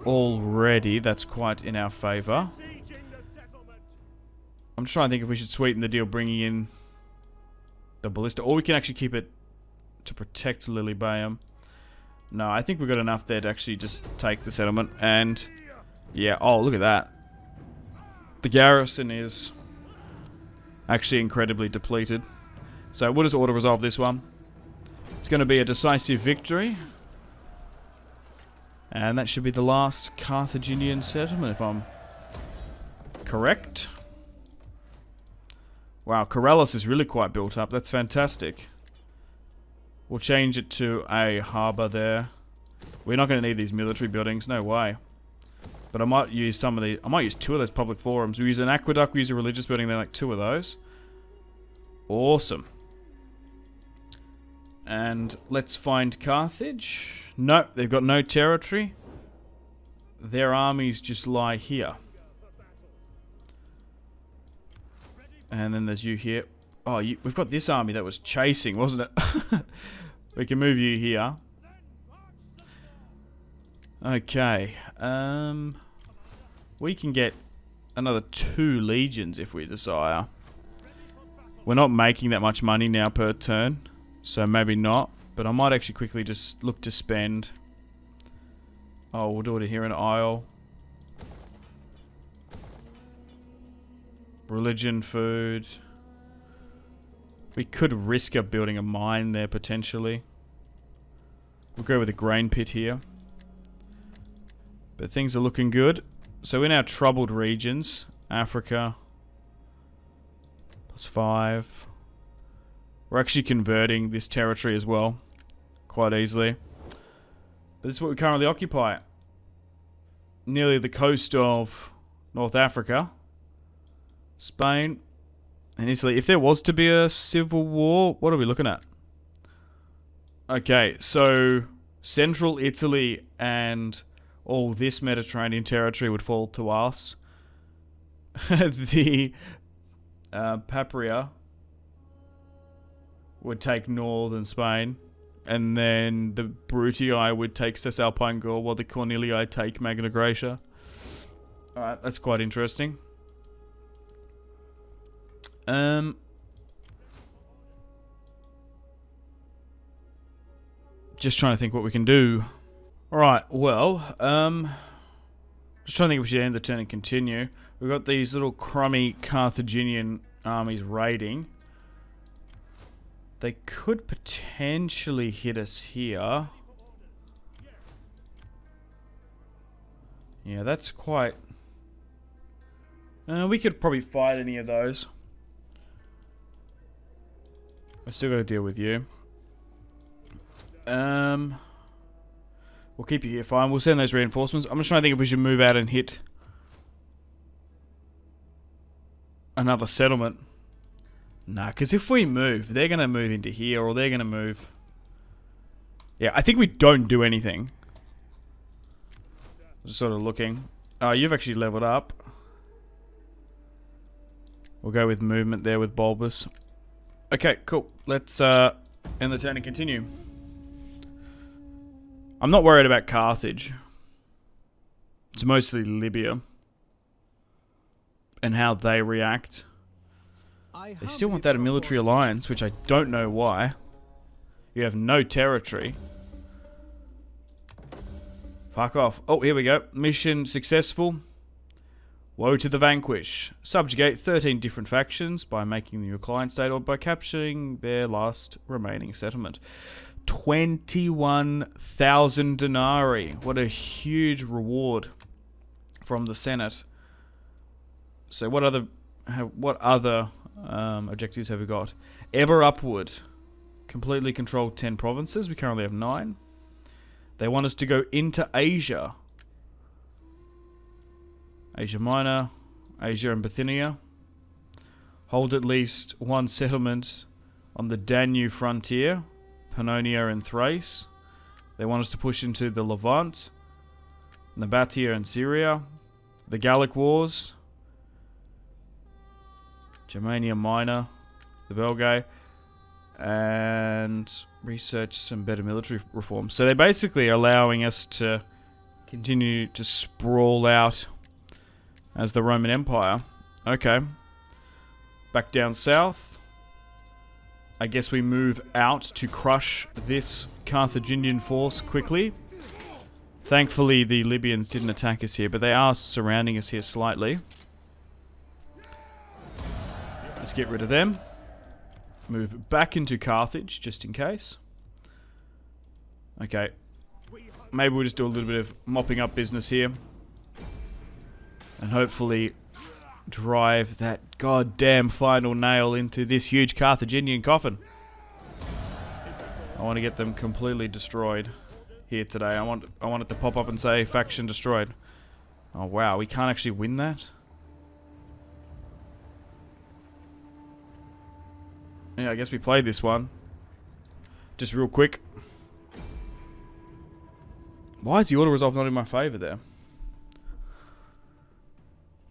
already that's quite in our favour. I'm just trying to think if we should sweeten the deal bringing in the ballista. Or we can actually keep it to protect Lilybaeum. No, I think we've got enough there to actually just take the settlement. And yeah, oh look at that. The garrison is actually incredibly depleted. So we'll just auto-resolve this one. It's going to be a decisive victory. And that should be the last Carthaginian settlement, if I'm correct. Wow, Corellos is really quite built up. That's fantastic. We'll change it to a harbour there. We're not going to need these military buildings, no way. But I might use some of the... I might use 2 of those public forums. We use an aqueduct, we use a religious building, then like 2 of those. Awesome. And let's find Carthage. Nope, they've got no territory. Their armies just lie here. And then there's you here. Oh, we've got this army that was chasing, wasn't it? We can move you here. Okay. We can get another 2 legions if we desire. We're not making that much money now per turn, so maybe not. But I might actually quickly just look to spend. Oh, we'll do it here in Isle. Religion, food. We could risk building a mine there potentially. We'll go with a grain pit here. But things are looking good. So in our troubled regions, Africa, +5. We're actually converting this territory as well, quite easily. But this is what we currently occupy. Nearly the coast of North Africa, Spain, and Italy. If there was to be a civil war, what are we looking at? Okay, so central Italy and all this Mediterranean territory would fall to us. The Papria would take northern Spain, and then the Brutii would take Cisalpine Gaul, while the Cornelii take Magna Graecia. Alright, that's quite interesting. Just trying to think what we can do. Alright, well, just trying to think if we should end the turn and continue. We've got these little crummy Carthaginian armies raiding. They could potentially hit us here. Yeah, that's quite... we could probably fight any of those. I still got to deal with you. We'll keep you here fine. We'll send those reinforcements. I'm just trying to think if we should move out and hit another settlement. Nah, because if we move, they're going to move into here, or they're going to move... Yeah, I think we don't do anything. Just sort of looking. Oh, you've actually leveled up. We'll go with movement there with Bulbous. Okay, cool. Let's end the turn and continue. I'm not worried about Carthage. It's mostly Libya. And how they react. They still want that military alliance, which I don't know why. You have no territory. Fuck off. Oh, here we go. Mission successful. Woe to the vanquish. Subjugate 13 different factions by making them your client state or by capturing their last remaining settlement. 21,000 denarii. What a huge reward from the Senate. So what other objectives have we got? Ever upward. Completely controlled 10 provinces. We currently have 9. They want us to go into Asia. Asia Minor, Asia and Bithynia. Hold at least one settlement on the Danube frontier, Pannonia and Thrace. They want us to push into the Levant, Nabatea and Syria, the Gallic Wars, Germania Minor, the Belgae, and research some better military reforms. So they're basically allowing us to continue to sprawl out as the Roman Empire. Okay. Back down south. I guess we move out to crush this Carthaginian force quickly. Thankfully, the Libyans didn't attack us here, but they are surrounding us here slightly. Let's get rid of them. Move back into Carthage, just in case. Okay. Maybe we'll just do a little bit of mopping up business here. And hopefully drive that goddamn final nail into this huge Carthaginian coffin. I want to get them completely destroyed here today. I want it to pop up and say faction destroyed. Oh wow, we can't actually win that? Yeah, I guess we played this one. Just real quick. Why is the auto resolve not in my favour there?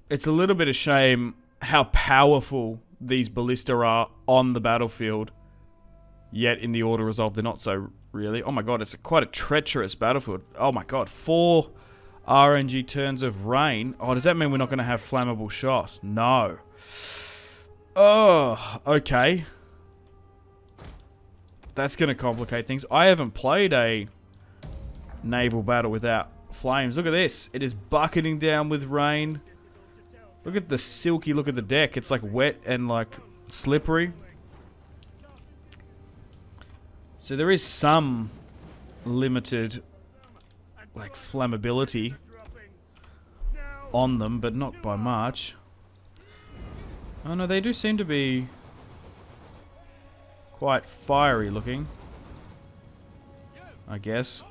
It's a little bit of shame how powerful these ballista are on the battlefield. Yet in the auto resolve they're not so really. Oh my god, it's quite a treacherous battlefield. Oh my god, 4 RNG turns of rain. Oh, does that mean we're not going to have flammable shot? No. Oh, okay. That's going to complicate things. I haven't played a naval battle without flames. Look at this. It is bucketing down with rain. Look at the silky look of the deck. It's like wet and like slippery. So there is some limited like flammability on them, but not by much. Oh no, they do seem to be quite fiery looking, I guess.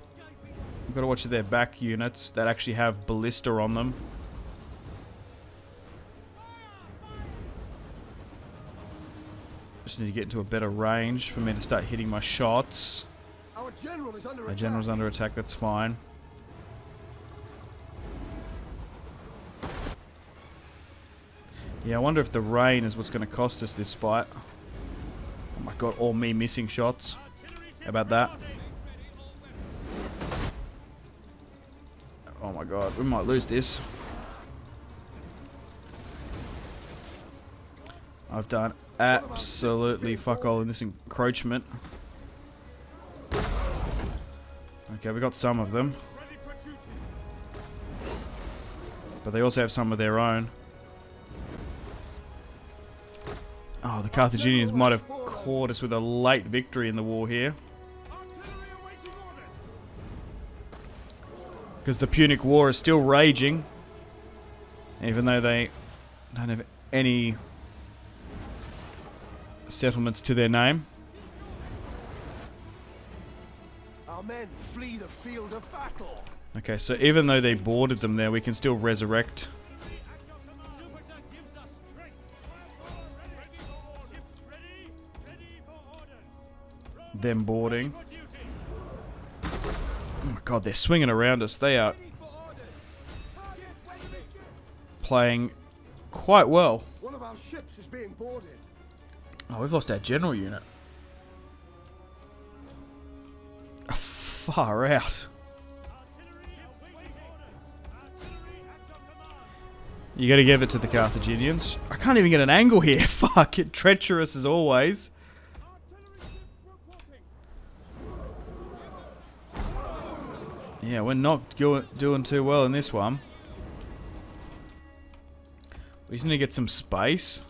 We've got to watch their back units that actually have ballista on them. Just need to get into a better range for me to start hitting my shots. Our general is under My general's under attack, that's fine. Yeah, I wonder if the rain is what's going to cost us this fight. Oh my god, all me missing shots. How about that? Oh my god, we might lose this. I've done absolutely fuck all in this encroachment. Okay, we got some of them. But they also have some of their own. Oh, the Carthaginians might have caught us with a late victory in the war here. Because the Punic War is still raging. Even though they don't have any settlements to their name. Our men flee the field of battle. Okay, so even though they boarded them there, we can still resurrect them boarding. Oh my god, they're swinging around us. They are playing quite well. One of our ships is being boarded. Oh, we've lost our general unit. Far out. You gotta give it to the Carthaginians. I can't even get an angle here. Fuck it, treacherous as always. Yeah, we're not doing too well in this one. We just need to get some space.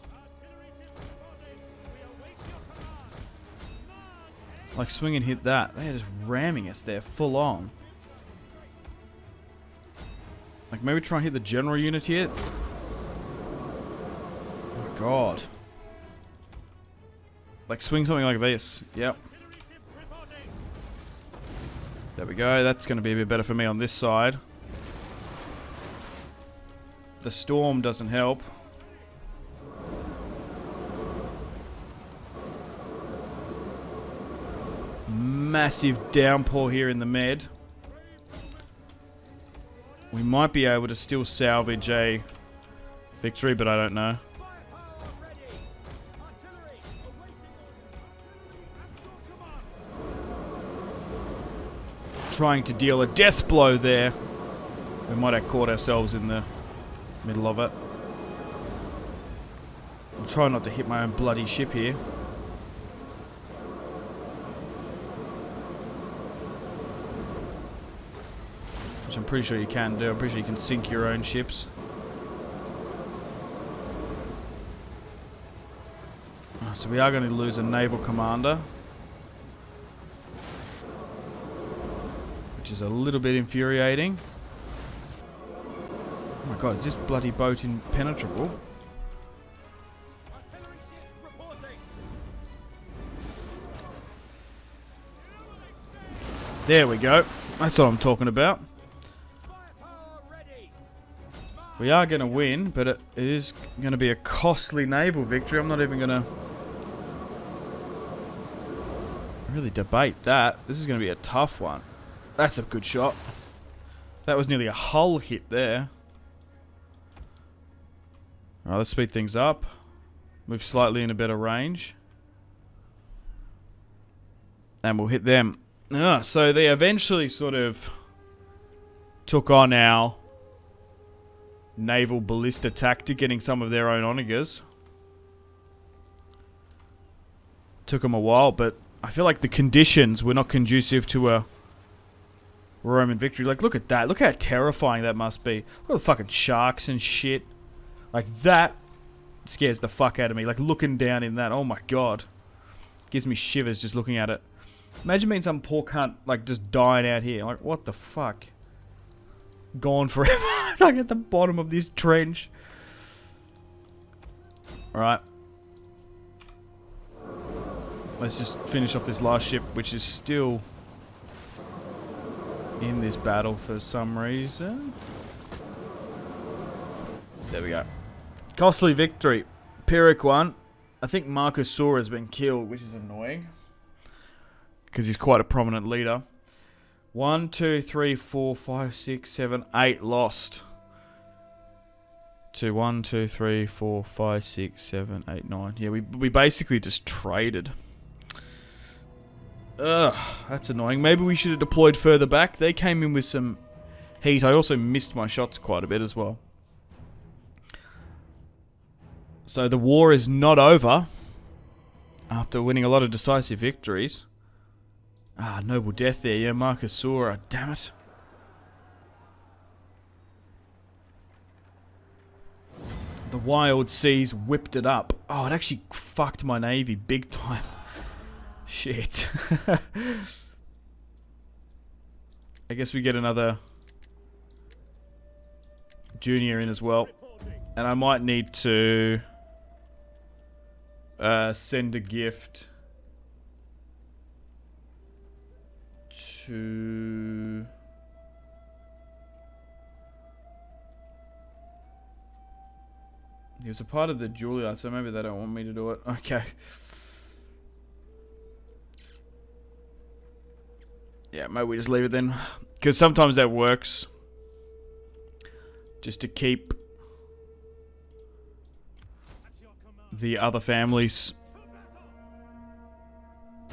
Like swing and hit that. They're just ramming us there full on. Like maybe try and hit the general unit here. Oh my god. Like swing something like this. Yep. There we go. That's going to be a bit better for me on this side. The storm doesn't help. Massive downpour here in the Med. We might be able to still salvage a victory, but I don't know. Trying to deal a death blow there. We might have caught ourselves in the middle of it. I'm trying not to hit my own bloody ship here. Which I'm pretty sure you can do. I'm pretty sure you can sink your own ships. So we are going to lose a naval commander. Which is a little bit infuriating. Oh my god, is this bloody boat impenetrable? There we go. That's what I'm talking about. We are going to win, but it is going to be a costly naval victory. I'm not even going to really debate that. This is going to be a tough one. That's a good shot. That was nearly a hull hit there. Alright, let's speed things up. Move slightly in a better range. And we'll hit them. So they eventually sort of took on our naval ballista tactic, getting some of their own onagers. Took them a while, but I feel like the conditions were not conducive to a Roman victory. Like, look at that. Look how terrifying that must be. Look at the fucking sharks and shit. Like, that scares the fuck out of me. Like, looking down in that. Oh my god. Gives me shivers just looking at it. Imagine being some poor cunt, like, just dying out here. Like, what the fuck? Gone forever. Like, at the bottom of this trench. Alright. Let's just finish off this last ship, which is still in this battle for some reason. There we go. Costly victory. Pyrrhic won. I think Marcus Sora has been killed, which is annoying. Because he's quite a prominent leader. 1, 2, 3, 4, 5, 6, 7, 8 lost. To 1, 2, 3, 4, 5, 6, 7, 8, 9. Yeah, we basically just traded. Ugh, that's annoying. Maybe we should have deployed further back. They came in with some heat. I also missed my shots quite a bit as well. So the war is not over. After winning a lot of decisive victories. Ah, noble death there. Yeah, Marcus Sora. Damn it. The wild seas whipped it up. Oh, it actually fucked my navy big time. Shit. I guess we get another junior in as well. And I might need to send a gift to... He was a part of the Julia, so maybe they don't want me to do it. Okay. Yeah, maybe we just leave it then. Because sometimes that works. Just to keep the other families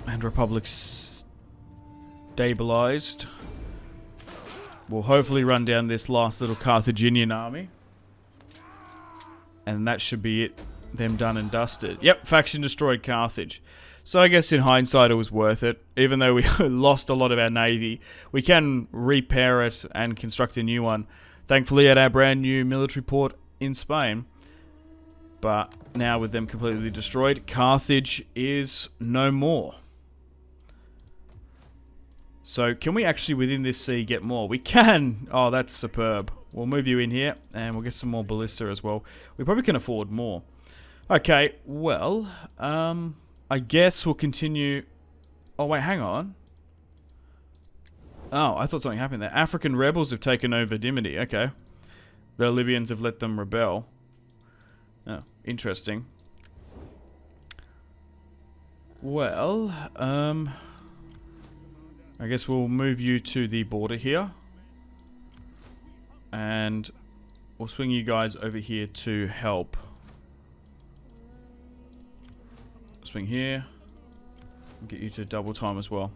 and republics stabilized. We'll hopefully run down this last little Carthaginian army. And that should be it. Them done and dusted. Yep, faction destroyed Carthage. So I guess in hindsight it was worth it. Even though we lost a lot of our navy, we can repair it and construct a new one. Thankfully at our brand new military port in Spain. But now with them completely destroyed, Carthage is no more. So can we actually within this sea get more? We can! Oh, that's superb. We'll move you in here, and we'll get some more ballista as well. We probably can afford more. Okay, well, I guess we'll continue... Oh, wait, hang on. Oh, I thought something happened there. African rebels have taken over Dimity. Okay. The Libyans have let them rebel. Oh, interesting. Well, I guess we'll move you to the border here. And we'll swing you guys over here to help. Swing here. Get you to double time as well.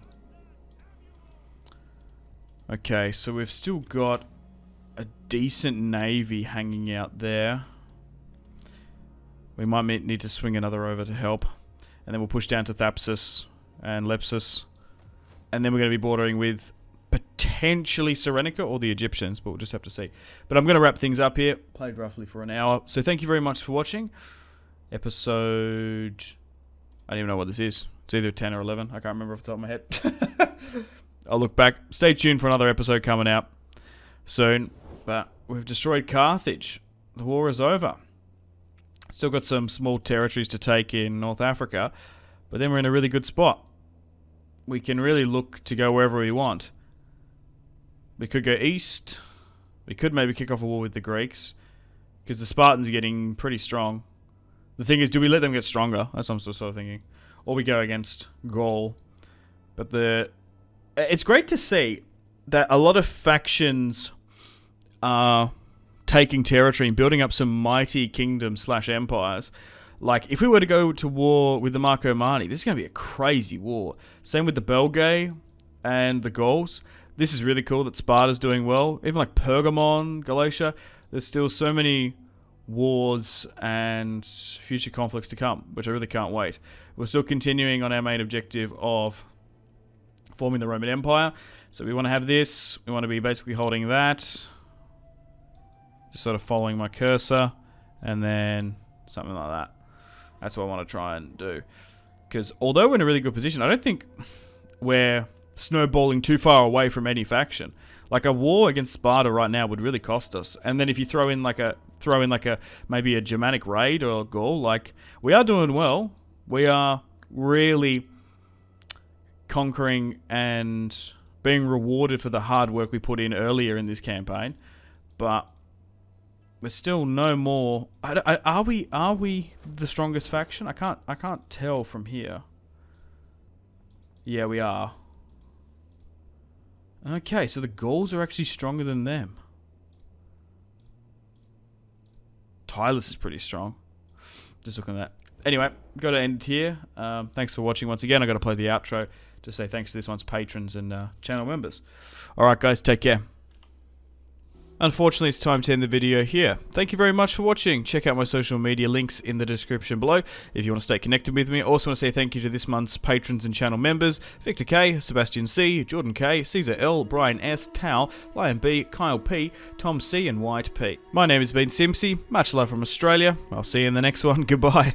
Okay, so we've still got a decent navy hanging out there. We might need to swing another over to help. And then we'll push down to Thapsus and Lepsus. And then we're going to be bordering with potentially Cyrenaica or the Egyptians, but we'll just have to see. But I'm going to wrap things up here. Played roughly for an hour. So thank you very much for watching. Episode... I don't even know what this is. It's either 10 or 11. I can't remember off the top of my head. I'll look back. Stay tuned for another episode coming out soon. But we've destroyed Carthage. The war is over. Still got some small territories to take in North Africa. But then we're in a really good spot. We can really look to go wherever we want. We could go east. We could maybe kick off a war with the Greeks. Because the Spartans are getting pretty strong. The thing is, do we let them get stronger? That's what I'm sort of thinking. Or we go against Gaul. But it's great to see that a lot of factions are taking territory and building up some mighty kingdoms / empires. Like, if we were to go to war with the Marco Mani, this is going to be a crazy war. Same with the Belgae and the Gauls. This is really cool that Sparta's doing well. Even like Pergamon, Galatia. There's still so many wars and future conflicts to come, which I really can't wait. We're still continuing on our main objective of forming the Roman Empire. So we want to have this. We want to be basically holding that. Just sort of following my cursor. And then something like that. That's what I want to try and do. Because although we're in a really good position, I don't think we're snowballing too far away from any faction. Like a war against Sparta right now would really cost us. And then if you throw in like a maybe a Germanic raid or a Gaul, like we are doing well. We are really conquering and being rewarded for the hard work we put in earlier in this campaign. But we're still no more. Are we the strongest faction? I can't tell from here. Yeah, we are. Okay, so the Gauls are actually stronger than them. Tylus is pretty strong. Just looking at that. Anyway, got to end it here. Thanks for watching once again. I got to play the outro to say thanks to this month's patrons and channel members. All right, guys, take care. Unfortunately, it's time to end the video here. Thank you very much for watching. Check out my social media links in the description below if you want to stay connected with me. I also want to say thank you to this month's patrons and channel members: Victor K, Sebastian C, Jordan K, Caesar L, Brian S, Tao, Lion B, Kyle P, Tom C, and White P. My name has been Simpzy. Much love from Australia. I'll see you in the next one. Goodbye.